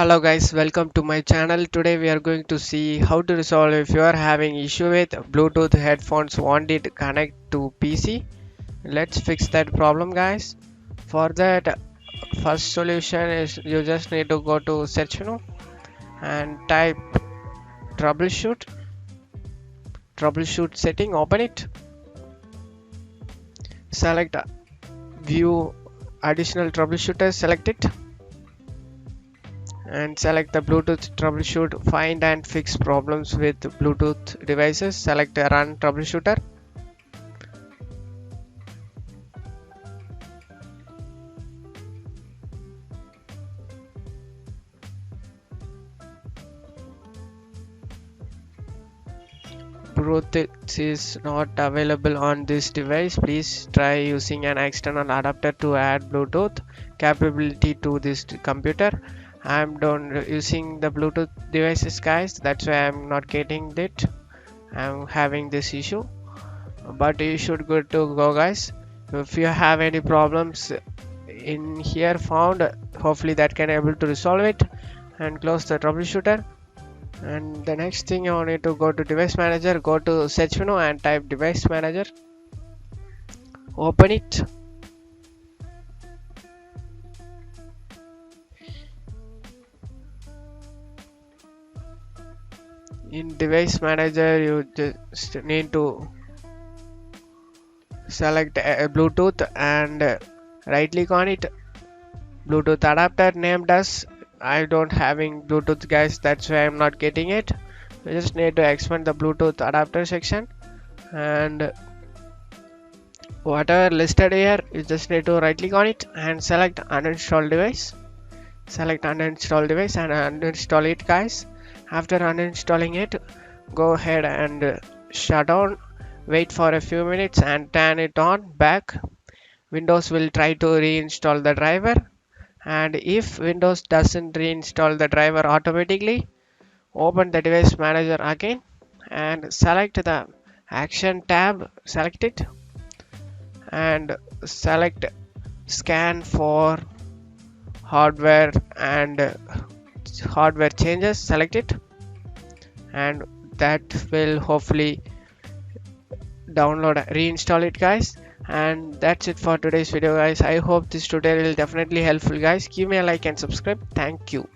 Hello guys, welcome to my channel. Today we are going to see how to resolve if you are having issue with Bluetooth headphones won't it connect to PC. Let's fix that problem guys. For that, first solution is you just need to go to search menu and type troubleshoot setting, open it, select view additional troubleshooters, select it and select the Bluetooth troubleshoot, find and fix problems with Bluetooth devices, select run troubleshooter. Bluetooth is not available on this device. Please try using an external adapter to add Bluetooth capability to this computer. I'm done using the Bluetooth devices guys, that's why I'm not getting it. I'm having this issue, but you should good to go guys. If you have any problems in here found, hopefully that can able to resolve it, and close the troubleshooter. And the next thing you need to go to device manager, go to search menu and type device manager, open it. In device manager you just need to select Bluetooth and right click on it, Bluetooth adapter named as. I don't having Bluetooth guys, that's why I'm not getting it. You just need to expand the Bluetooth adapter section and whatever listed here, you just need to right click on it and select uninstall device, select uninstall device and uninstall it guys. After uninstalling it, go ahead and shut down, wait for a few minutes and turn it on back. Windows will try to reinstall the driver, and if Windows doesn't reinstall the driver automatically, open the device manager again and select the action tab, select it and select scan for hardware and hardware changes, select it, and that will hopefully download, reinstall it guys. And that's it for today's video guys. I hope this tutorial is definitely helpful guys. Give me a like and subscribe. Thank you.